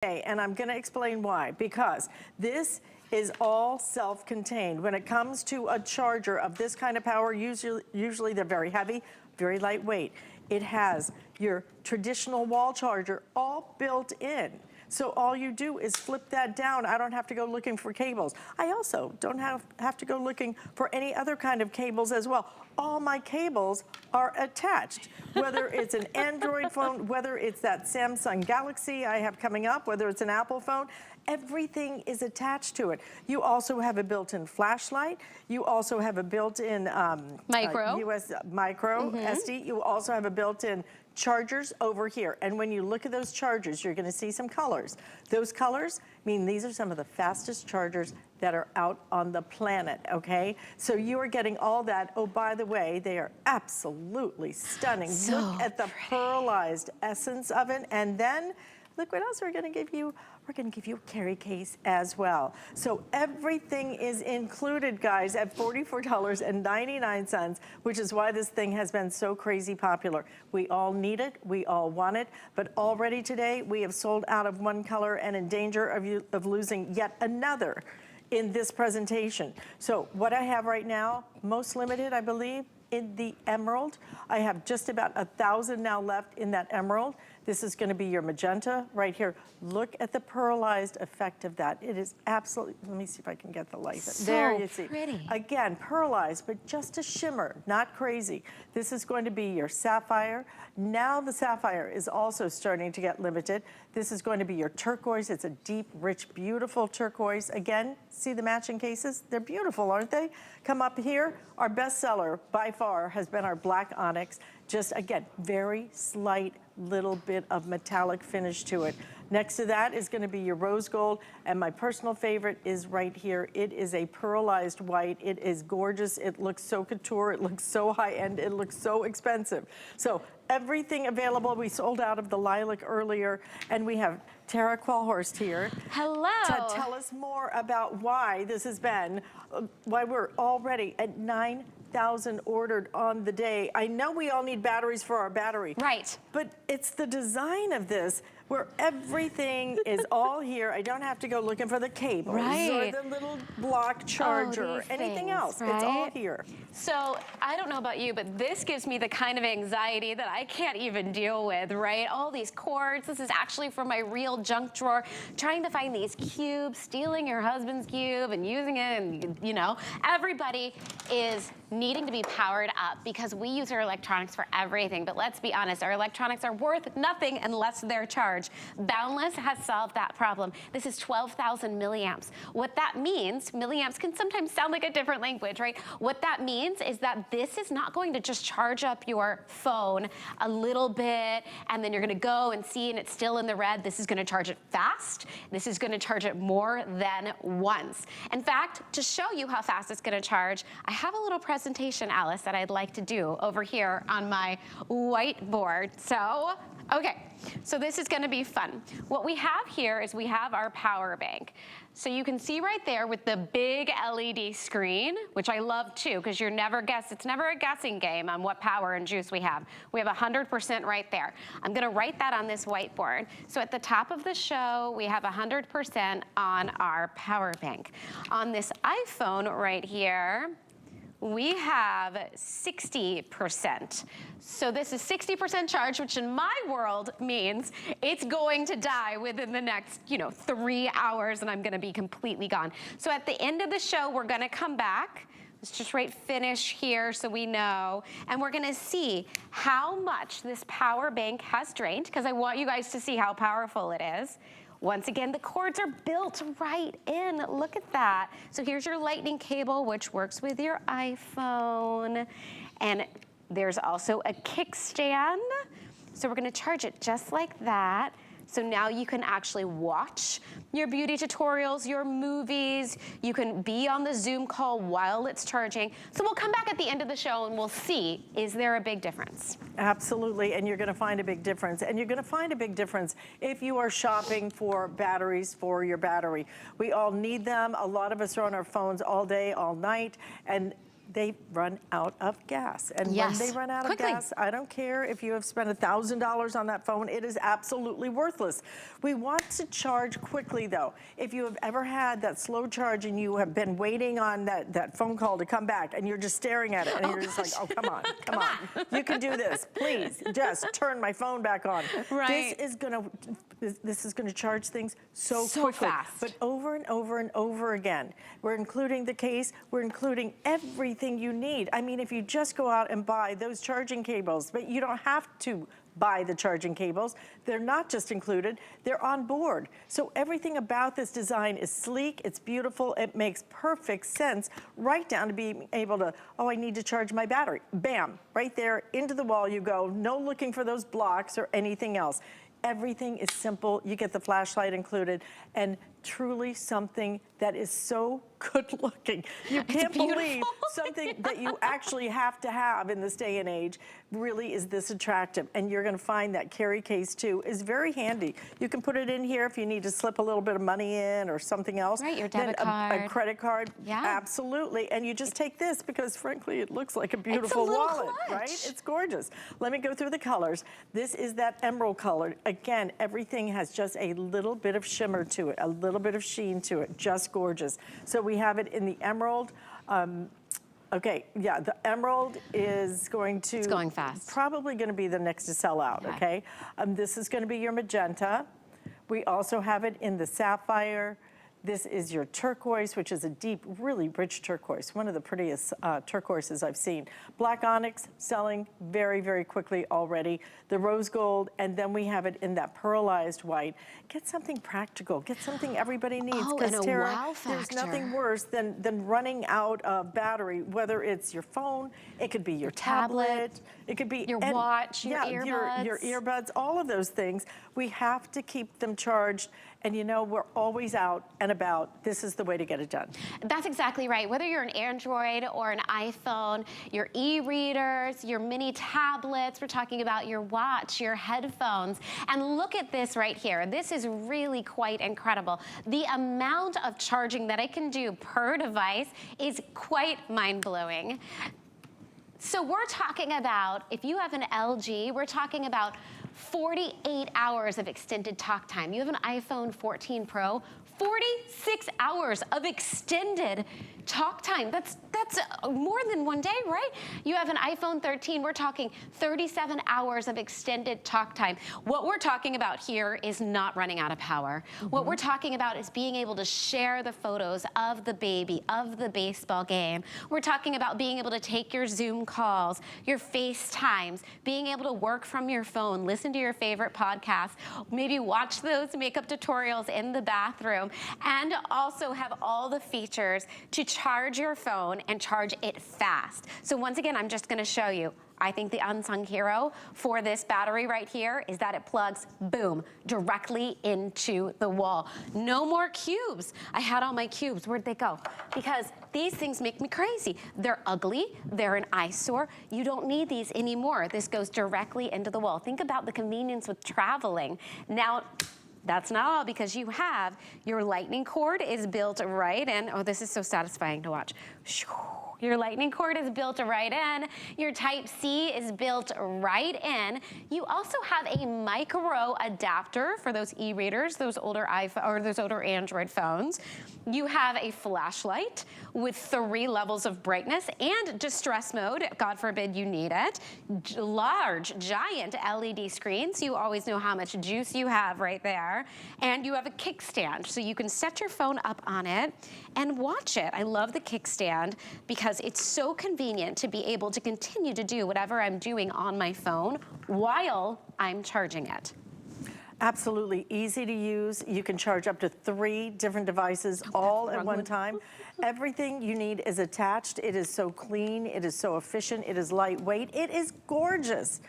And I'm going to explain why. Because this is all self-contained. When it comes to a charger of this kind of power, usually they're very heavy, very lightweight. It has your traditional wall charger all built in. So all you do is flip that down. I don't have to go looking for cables. I also don't have to go looking for any other kind of cables as well. All my cables are attached, whether it's an Android phone, whether it's that Samsung Galaxy I have coming up, whether it's an Apple phone, everything is attached to it. You also have a built-in flashlight. You also have a built-in US micro SD. You also have a built-in chargers over here. And when you look at those chargers, you're gonna see some colors. Those colors mean these are some of the fastest chargers that are out on the planet, okay? So you are getting all that. Oh, by the way, they are absolutely stunning. So look at the pearlized essence of it. And then look what else we're gonna give you. We're gonna give you a carry case as well. So everything is included, guys, at $44.99, which is why this thing has been so crazy popular. We all need it, we all want it, but already today we have sold out of one color and in danger of losing yet another in this presentation. So what I have right now, most limited, I believe, in the emerald. I have just about 1,000 now left in that emerald. This is gonna be your magenta right here. Look at the pearlized effect of that. It is absolutely, let me see if I can get the light. So there you see. pretty. Again, pearlized, but just a shimmer, not crazy. This is going to be your sapphire. Now the sapphire is also starting to get limited. This is going to be your turquoise. It's a deep, rich, beautiful turquoise. Again, see the matching cases? They're beautiful, aren't they? Come up here. Our bestseller by far has been our black onyx. Just again, very slight little bit of metallic finish to it. Next to that is gonna be your rose gold, and my personal favorite is right here. It is a pearlized white. It is gorgeous. It looks so couture. It looks so high-end. It looks so expensive. So everything available. We sold out of the lilac earlier, and we have Tara Qualhorst here. Hello. To tell us more about why this has been, why we're already at 9,000 ordered on the day. I know we all need batteries for our battery. Right. But it's the design of this where everything is all here. I don't have to go looking for the cables or the little block charger or anything else. Right? It's all here. So I don't know about you, but this gives me the kind of anxiety that I can't even deal with, right? All these cords. This is actually from my real junk drawer. Trying to find these cubes, stealing your husband's cube and using it, and you know, everybody is needing to be powered up because we use our electronics for everything. But let's be honest, our electronics are worth nothing unless they're charged. Boundless has solved that problem. This is 12,000 milliamps. What that means, milliamps can sometimes sound like a different language, right? What that means is that this is not going to just charge up your phone a little bit and then you're gonna go and see and it's still in the red. This is gonna charge it fast. This is gonna charge it more than once. In fact, to show you how fast it's gonna charge, I have a little presentation, Alice, that I'd like to do over here on my whiteboard. So, okay, so this is gonna be fun. What we have here is we have our power bank. So you can see right there with the big LED screen, which I love too, because it's never a guessing game on what power and juice we have. We have 100% right there. I'm gonna write that on this whiteboard. So at the top of the show, we have 100% on our power bank. On this iPhone right here, we have 60%. So this is 60% charge, which in my world means it's going to die within the next, 3 hours and I'm gonna be completely gone. So at the end of the show, we're gonna come back. Let's just write finish here so we know. And we're gonna see how much this power bank has drained, because I want you guys to see how powerful it is. Once again, the cords are built right in. Look at that. So here's your lightning cable, which works with your iPhone. And there's also a kickstand. So we're gonna charge it just like that. So now you can actually watch your beauty tutorials, your movies. You can be on the Zoom call while it's charging. So we'll come back at the end of the show and we'll see, is there a big difference? Absolutely, and you're gonna find a big difference. And you're gonna find a big difference if you are shopping for batteries for your battery. We all need them. A lot of us are on our phones all day, all night, and they run out of gas. And Yes. when they run out Quickly. of gas, I don't care if you have spent $1,000 on that phone, it is absolutely worthless. We want to charge quickly though. If you have ever had that slow charge and you have been waiting on that phone call to come back and you're just staring at it and you're just like, oh, come on, come on. You can do this. Please, just turn my phone back on. Right. This is gonna charge things so quickly. fast. But over and over and over again. We're including the case, we're including everything you need. I mean, if you just go out and buy those charging cables, but you don't have to buy the charging cables. They're not just included, they're on board. So everything about this design is sleek, it's beautiful, it makes perfect sense, right down to being able to, oh, I need to charge my battery. Bam, right there, into the wall you go, no looking for those blocks or anything else. Everything is simple, you get the flashlight included, and truly something that is so good looking. You can't believe something that you actually have to have in this day and age really is this attractive. And you're gonna find that carry case too is very handy. You can put it in here if you need to slip a little bit of money in or something else. Right, your debit card. A credit card, Yeah. absolutely. And you just take this because frankly, it looks like a beautiful wallet, right? It's gorgeous. Let me go through the colors. This is that emerald color. Again, everything has just a little bit of shimmer to it, a little bit of sheen to it, just gorgeous. So we have it in the emerald. Okay, yeah, the emerald is going to... It's going fast. Probably going to be the next to sell out, okay? This is going to be your magenta. We also have it in the sapphire. This is your turquoise, which is a deep, really rich turquoise, one of the prettiest turquoises I've seen. Black onyx selling very, very quickly already. The rose gold, and then we have it in that pearlized white. Get something practical. Get something everybody needs. Oh, and a Tara, wow there's factor. nothing worse than running out of battery, whether it's your phone, it could be your tablet, it could be your watch, your earbuds. your earbuds, all of those things. We have to keep them charged. And you know, we're always out and about. This is the way to get it done. That's exactly right. Whether you're an Android or an iPhone, your e-readers, your mini tablets, we're talking about your watch, your headphones. And look at this right here. This is really quite incredible. The amount of charging that it can do per device is quite mind-blowing. So we're talking about, if you have an LG, we're talking about 48 hours of extended talk time. You have an iPhone 14 Pro, 46 hours of extended talk time. That's more than one day, right? You have an iPhone 13, we're talking 37 hours of extended talk time. What we're talking about here is not running out of power. What we're talking about is being able to share the photos of the baby, of the baseball game. We're talking about being able to take your Zoom calls, your FaceTimes, being able to work from your phone, listen to your favorite podcasts, maybe watch those makeup tutorials in the bathroom, and also have all the features to charge your phone and charge it fast. So once again, I'm just gonna show you. I think the unsung hero for this battery right here is that it plugs, boom, directly into the wall. No more cubes. I had all my cubes, where'd they go? Because these things make me crazy. They're ugly, they're an eyesore. You don't need these anymore. This goes directly into the wall. Think about the convenience with traveling. Now, that's not all, because you have your lightning cord is built right in. Oh, this is so satisfying to watch. Your lightning cord is built right in. Your Type-C is built right in. You also have a micro adapter for those e-readers, those older iPhone or those older Android phones. You have a flashlight with 3 levels of brightness and distress mode. God forbid you need it. Large, giant LED screen, so you always know how much juice you have right there. And you have a kickstand, so you can set your phone up on it and watch it. I love the kickstand because it's so convenient to be able to continue to do whatever I'm doing on my phone while I'm charging it. Absolutely easy to use. You can charge up to 3 different devices all at one time. Everything you need is attached. It is so clean, it is so efficient, it is lightweight, it is gorgeous.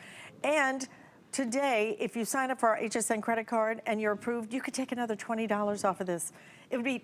And today, if you sign up for our HSN credit card and you're approved, you could take another $20 off of this. It would be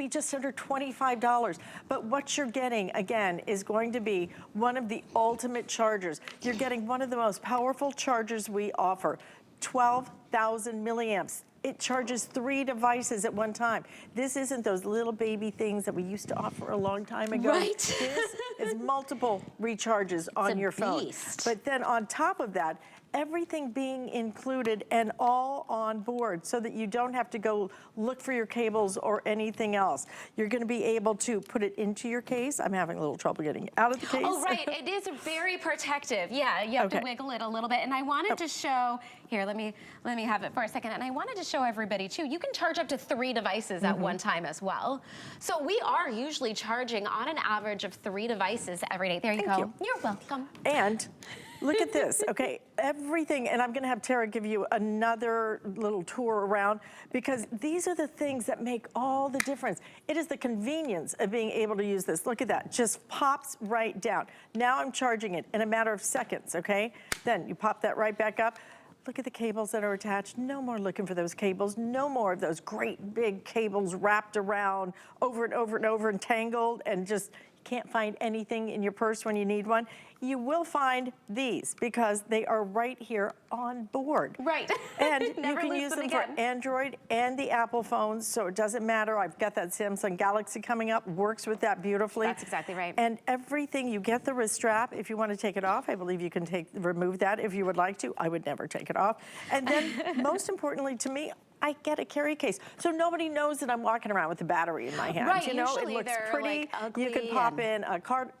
just under $25. But what you're getting, again, is going to be one of the ultimate chargers. You're getting one of the most powerful chargers we offer. 12,000 milliamps. It charges 3 devices at one time. This isn't those little baby things that we used to offer a long time ago. Right. This is multiple recharges on your phone. Beast. But then on top of that, everything being included and all on board so that you don't have to go look for your cables or anything else. You're going to be able to put it into your case. I'm having a little trouble getting it out of the case. Oh, right. It is very protective. Yeah, you have to wiggle it a little bit. And I wanted to show, here, let me have it for a second. And I wanted to show everybody too, you can charge up to 3 devices at one time as well. So we are usually charging on an average of 3 devices every day. There you go. You're welcome. And look at this, okay? Everything, and I'm gonna have Tara give you another little tour around because these are the things that make all the difference. It is the convenience of being able to use this. Look at that, just pops right down. Now I'm charging it in a matter of seconds, okay? Then you pop that right back up. Look at the cables that are attached. No more looking for those cables. No more of those great big cables wrapped around over and over and over and tangled and just can't find anything in your purse when you need one. You will find these because they are right here on board. Right. And you can use them for Android and the Apple phones, so it doesn't matter. I've got that Samsung Galaxy coming up, works with that beautifully. That's exactly right. And everything, you get the wrist strap. If you want to take it off, I believe you can remove that if you would like to. I would never take it off. And then most importantly to me, I get a carry case. So nobody knows that I'm walking around with a battery in my hand. Right, you know, usually it looks they're pretty. like ugly. You can pop in a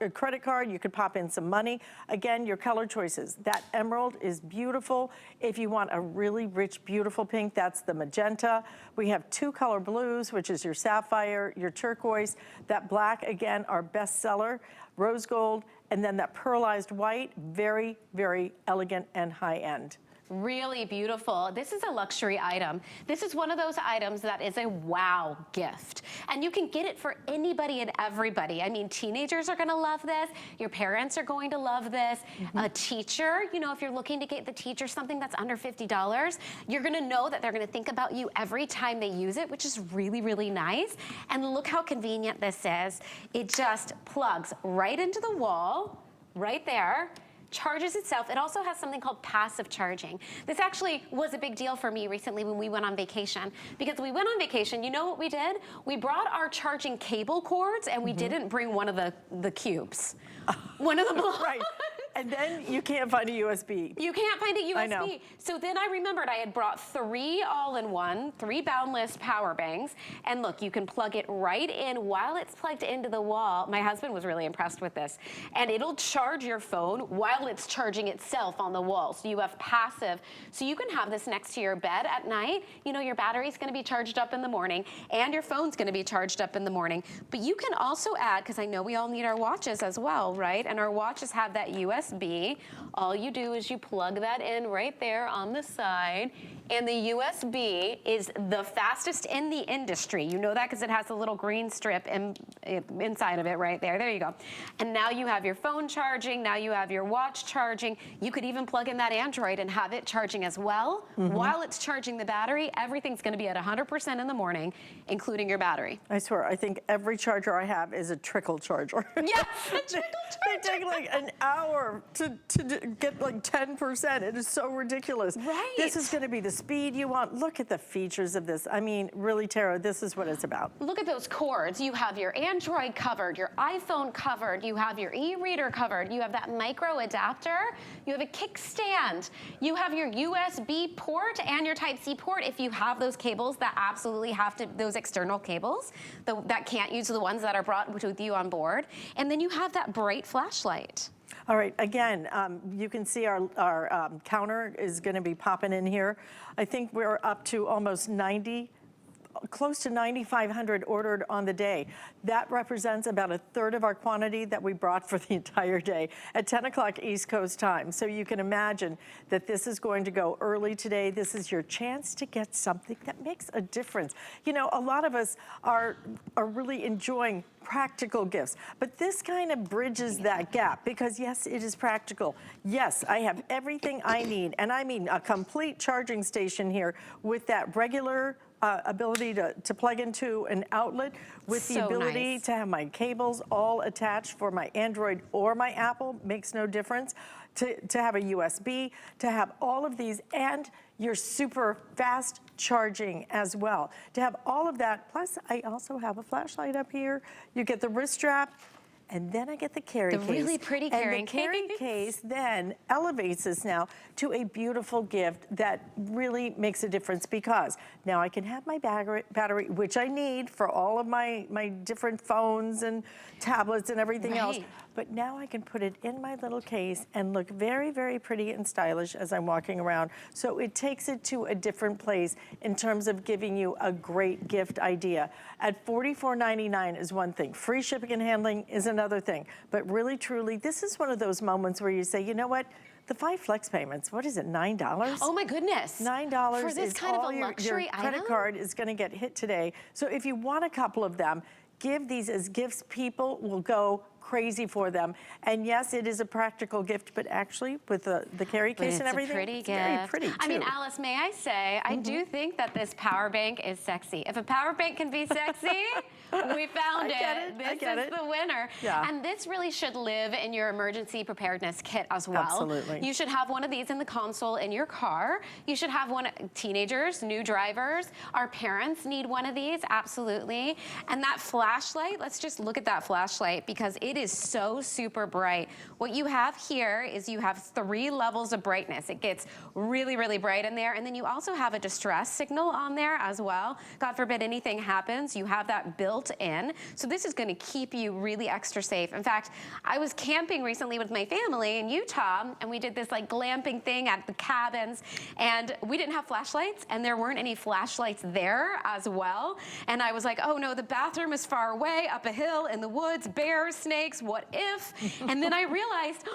credit card, you could pop in some money. Again, your color choices. That emerald is beautiful. If you want a really rich, beautiful pink, that's the magenta. We have 2 color blues, which is your sapphire, your turquoise. That black, again, our best seller, rose gold, and then that pearlized white, very, very elegant and high end. Really beautiful. This is a luxury item. This is one of those items that is a wow gift. And you can get it for anybody and everybody. I mean, teenagers are gonna love this. Your parents are going to love this. A teacher, you know, if you're looking to get the teacher something that's under $50, you're gonna know that they're gonna think about you every time they use it, which is really, really nice. And look how convenient this is. It just plugs right into the wall, right there. Charges itself. It also has something called passive charging. This actually was a big deal for me recently when we went on vacation. Because we went on vacation, you know what we did? We brought our charging cable cords and we didn't bring one of the cubes. One of the blocks. Right. And then you can't find a USB. You can't find a USB. I know. So then I remembered I had brought 3 all-in-one, 3 Boundless power banks. And look, you can plug it right in while it's plugged into the wall. My husband was really impressed with this. And it'll charge your phone while it's charging itself on the wall. So you have passive. So you can have this next to your bed at night. You know, your battery's gonna be charged up in the morning and your phone's gonna be charged up in the morning. But you can also add, because I know we all need our watches as well, right? And our watches have that USB. All you do is you plug that in right there on the side, and the USB is the fastest in the industry. You know that because it has a little green strip inside of it right there. There you go. And now you have your phone charging, now you have your watch charging. You could even plug in that Android and have it charging as well. While it's charging the battery, everything's gonna be at 100% in the morning, including your battery. I swear, I think every charger I have is a trickle charger. Yes, a trickle charger. They take like an hour to get like 10%. It is so ridiculous. Right. This is gonna be the speed you want. Look at the features of this. I mean, really, Tara, this is what it's about. Look at those cords. You have your Android covered, your iPhone covered, you have your e-reader covered, you have that micro adapter, you have a kickstand, you have your USB port and your Type-C port if you have those cables that absolutely have to, those external cables that can't use the ones that are brought with you on board. And then you have that bright flashlight. All right, again, you can see our counter is gonna be popping in here. I think we're up to almost 90, close to 9,500 ordered on the day. That represents about 1/3 of our quantity that we brought for the entire day at 10 o'clock East Coast time. So you can imagine that this is going to go early today. This is your chance to get something that makes a difference. You know, a lot of us are really enjoying practical gifts, but this kind of bridges that gap because yes, it is practical. Yes, I have everything I need, and I mean a complete charging station here with that regular ability to plug into an outlet with the ability to have my cables all attached for my Android or my Apple, makes no difference, to have a USB, to have all of these, and your super fast charging as well. To have all of that, plus I also have a flashlight up here. You get the wrist strap, and then I get the carry case. The really pretty carrying case. And the carry case then elevates us now to a beautiful gift that really makes a difference, because now I can have my battery, which I need for all of my different phones and tablets and everything else. But now I can put it in my little case and look very, very pretty and stylish as I'm walking around. So it takes it to a different place in terms of giving you a great gift idea. At $44.99 is one thing. Free shipping and handling is another thing. But really, truly, this is one of those moments where you say, you know what? The 5 flex payments, what is it, $9? Oh my goodness. $9 for this is kind all of a your luxury credit item? card is gonna get hit today. So if you want a couple of them, give these as gifts. People will go crazy for them. And yes, it is a practical gift, but actually with the carry case and everything, pretty it's very gift. pretty too. I mean, Alice, may I say, I do think that this power bank is sexy. If a power bank can be sexy, we found it. This is the winner. Yeah. And this really should live in your emergency preparedness kit as well. Absolutely. You should have one of these in the console in your car. You should have one, teenagers, new drivers, our parents need one of these, absolutely. And that flashlight, let's just look at that flashlight, because it is so super bright. What you have here is you have 3 levels of brightness. It gets really, really bright in there. And then you also have a distress signal on there as well. God forbid anything happens, you have that built in. So this is gonna keep you really extra safe. In fact, I was camping recently with my family in Utah, and we did this like glamping thing at the cabins, and we didn't have flashlights, and there weren't any flashlights there as well. And I was like, oh no, the bathroom is far away, up a hill, in the woods, bears, snakes, what if? And then I realized,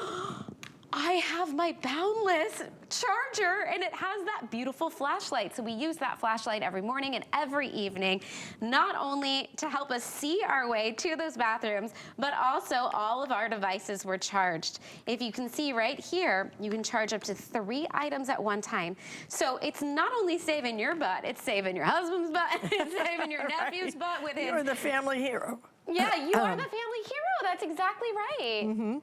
I have my Boundless charger, and it has that beautiful flashlight. So we use that flashlight every morning and every evening, not only to help us see our way to those bathrooms, but also all of our devices were charged. If you can see right here, you can charge up to 3 items at one time. So it's not only saving your butt, it's saving your husband's butt, it's saving your nephew's butt with his. You're the family hero. Yeah, you are the family hero. That's exactly right. Mm-hmm.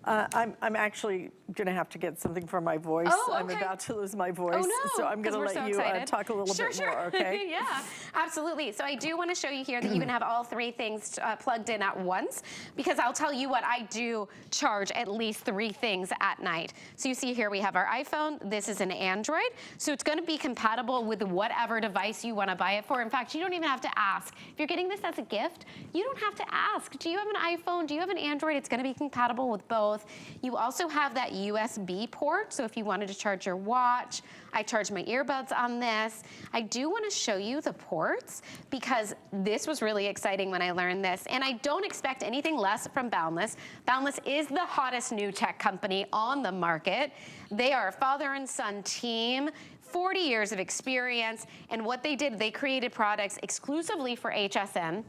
I'm actually going to have to get something for my voice. Oh, okay. I'm about to lose my voice, oh, no, so I'm going to let you talk a little bit more, okay? Yeah, absolutely. So I do want to show you here that you can have all 3 things plugged in at once, because I'll tell you what, I do charge at least 3 things at night. So you see here we have our iPhone. This is an Android, so it's going to be compatible with whatever device you want to buy it for. In fact, you don't even have to ask. If you're getting this as a gift, you don't have to ask. Do you have an iPhone? Do you have an Android? It's going to be compatible with both. You also have that USB port, so if you wanted to charge your watch, I charge my earbuds on this. I do want to show you the ports, because this was really exciting when I learned this, and I don't expect anything less from Boundless. Boundless is the hottest new tech company on the market. They are a father and son team, 40 years of experience, and what they did, they created products exclusively for HSN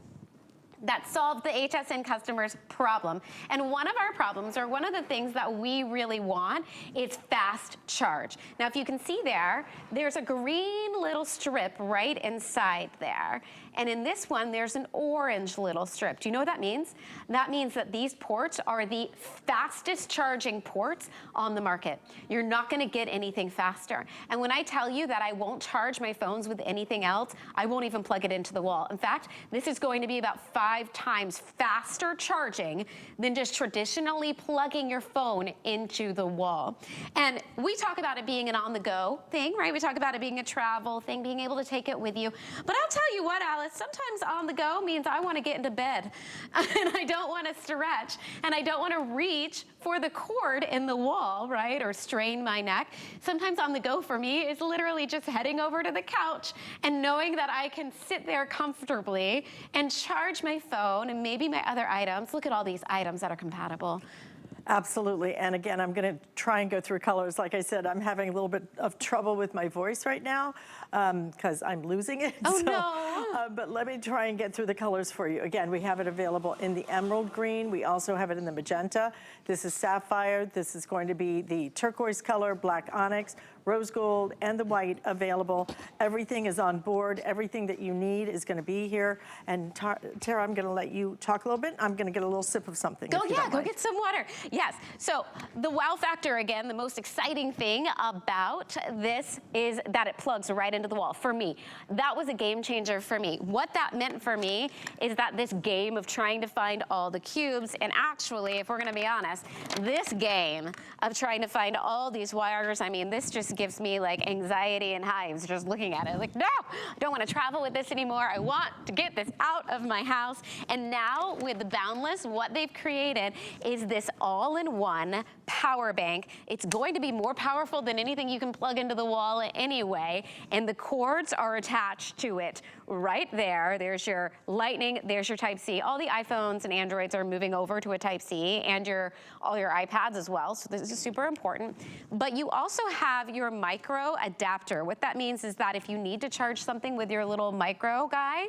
that solved the HSN customer's problem. And one of our problems, or one of the things that we really want, is fast charge. Now, if you can see there, there's a green little strip right inside there. And in this one, there's an orange little strip. Do you know what that means? That means that these ports are the fastest charging ports on the market. You're not gonna get anything faster. And when I tell you that I won't charge my phones with anything else, I won't even plug it into the wall. In fact, this is going to be about 5 times faster charging than just traditionally plugging your phone into the wall. And we talk about it being an on-the-go thing, right? We talk about it being a travel thing, being able to take it with you. But I'll tell you what, Alice, sometimes on the go means I want to get into bed and I don't want to stretch and I don't want to reach for the cord in the wall, right? Or strain my neck. Sometimes on the go for me is literally just heading over to the couch and knowing that I can sit there comfortably and charge my phone and maybe my other items. Look at all these items that are compatible. Absolutely, and again, I'm gonna try and go through colors. Like I said, I'm having a little bit of trouble with my voice right now because I'm losing it. Oh, no. But let me try and get through the colors for you. Again, we have it available in the emerald green. We also have it in the magenta. This is sapphire. This is going to be the turquoise color, black onyx, rose gold, and the white available. Everything is on board. Everything that you need is going to be here. And Tara, I'm going to let you talk a little bit. I'm going to get a little sip of something. Go get some water. Yes, so the wow factor again, the most exciting thing about this is that it plugs right into the wall. For me, that was a game changer for me. What that meant for me is that this game of trying to find all the cubes, and actually, if we're gonna be honest, this game of trying to find all these wires, I mean, this just gives me like anxiety and hives just looking at it. Like, no, I don't want to travel with this anymore. I want to get this out of my house. And now with the Boundless, what they've created is this all-in-one power bank. It's going to be more powerful than anything you can plug into the wall anyway, and the cords are attached to it right there. There's your Lightning, there's your Type-C. All the iPhones and Androids are moving over to a Type-C, and all your iPads as well, so this is super important. But you also have your micro adapter. What that means is that if you need to charge something with your little micro guy,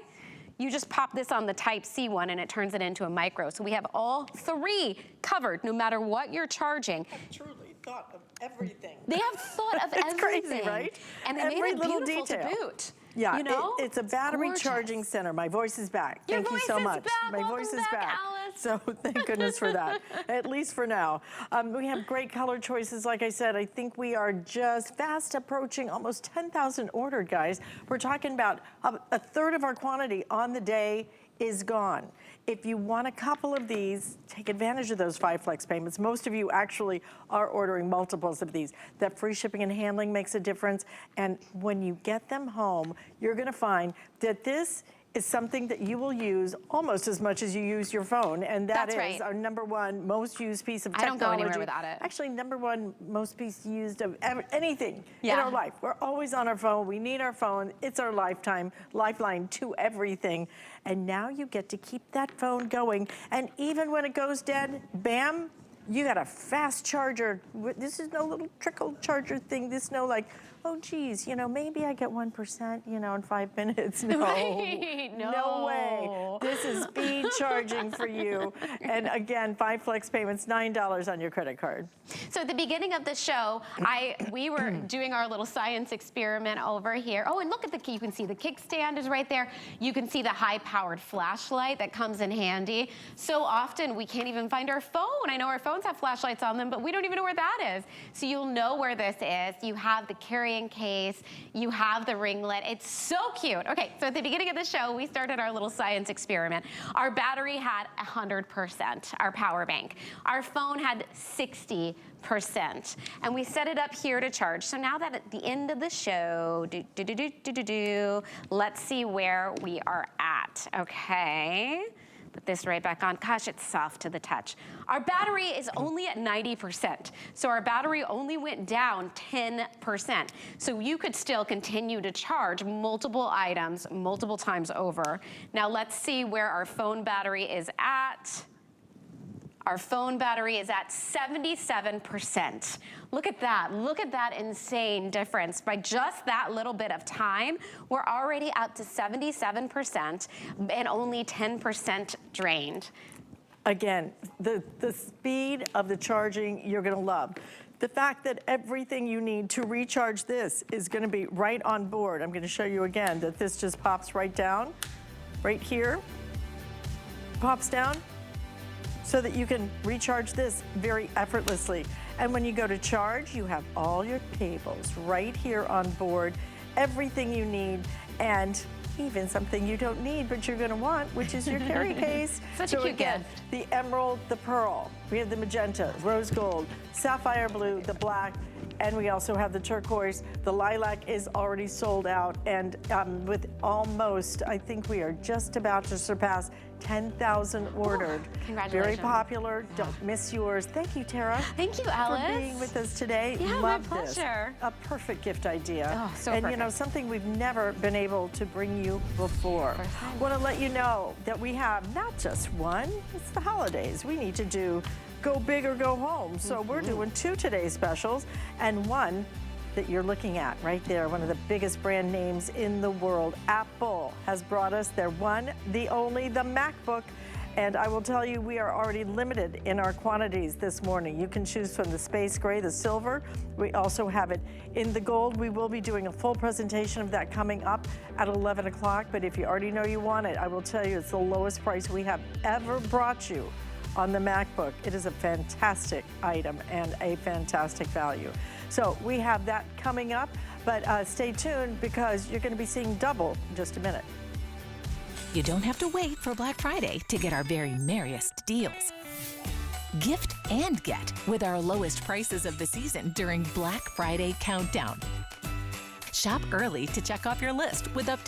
you just pop this on the Type-C one and it turns it into a micro. So we have all three covered, no matter what you're charging. I've truly thought of everything. They have thought of it's everything. Crazy, right? And they Every made it little beautiful detail. to boot. Yeah, you know? it's a battery gorgeous. charging center. My voice is back. Your Thank you voice so is much. back. My Welcome voice is back, back. Alice. So thank goodness for that, at least for now. We have great color choices. Like I said, I think we are just fast approaching almost 10,000 ordered, guys. We're talking about a third of our quantity on the day is gone. If you want a couple of these, take advantage of those 5 flex payments. Most of you actually are ordering multiples of these. That free shipping and handling makes a difference. And when you get them home, you're gonna find that this is something that you will use almost as much as you use your phone. And That's is right. our #1 most used piece of I technology. don't go anywhere without it. Actually, #1 most piece used of anything in Yeah. our life. We're always on our phone. We need our phone. It's our lifeline to everything. And now you get to keep that phone going. And even when it goes dead, bam, you got a fast charger. This is no little trickle charger thing. This no like, oh geez, you know, maybe I get 1%, you know, in 5 minutes. No, Right, no way. This is speed charging for you. And again, 5 flex payments, $9 on your credit card. So at the beginning of the show, we were doing our little science experiment over here. Oh, and look at you can see the kickstand is right there. You can see the high-powered flashlight that comes in handy. So often we can't even find our phone. I know our phones have flashlights on them, but we don't even know where that is. So you'll know where this is. You have the carrying case, you have the ringlet. It's so cute. Okay, so at the beginning of the show, we started our little science experiment. Our battery had 100%, our power bank. Our phone had 60%. And we set it up here to charge. So now that at the end of the show, let's see where we are at, okay? Put this right back on. Gosh, it's soft to the touch. Our battery is only at 90%. So our battery only went down 10%. So you could still continue to charge multiple items multiple times over. Now let's see where our phone battery is at. Our phone battery is at 77%. Look at that insane difference. By just that little bit of time, we're already up to 77% and only 10% drained. Again, the speed of the charging you're gonna love. The fact that everything you need to recharge this is gonna be right on board. I'm gonna show you again that this just pops right down, right here, pops down, so that you can recharge this very effortlessly. And when you go to charge, you have all your cables right here on board, everything you need, and even something you don't need, but you're gonna want, which is your carry case. Such a cute again, gift. The emerald, the pearl, we have the magenta, rose gold, sapphire blue, the black, and we also have the turquoise. The lilac is already sold out, and with almost, I think we are just about to surpass 10,000 ordered. Congratulations. Very popular. Yeah. Don't miss yours. Thank you, Tara. Thank you, Alice. For being with us today. Yeah, Love my pleasure. This. A perfect gift idea. Oh, so and perfect. you know, something we've never been able to bring you before. Want to let you know that we have not just one, it's the holidays. We need to go big or go home. So we're doing 2 today's specials, and one that you're looking at right there, one of the biggest brand names in the world. Apple has brought us their one, the only, the MacBook. And I will tell you, we are already limited in our quantities this morning. You can choose from the space gray, the silver. We also have it in the gold. We will be doing a full presentation of that coming up at 11 o'clock. But if you already know you want it, I will tell you it's the lowest price we have ever brought you on the MacBook. It is a fantastic item and a fantastic value. So we have that coming up, but stay tuned because you're going to be seeing double in just a minute. You don't have to wait for Black Friday to get our very merriest deals. Gift and get with our lowest prices of the season during Black Friday Countdown. Shop early to check off your list with up to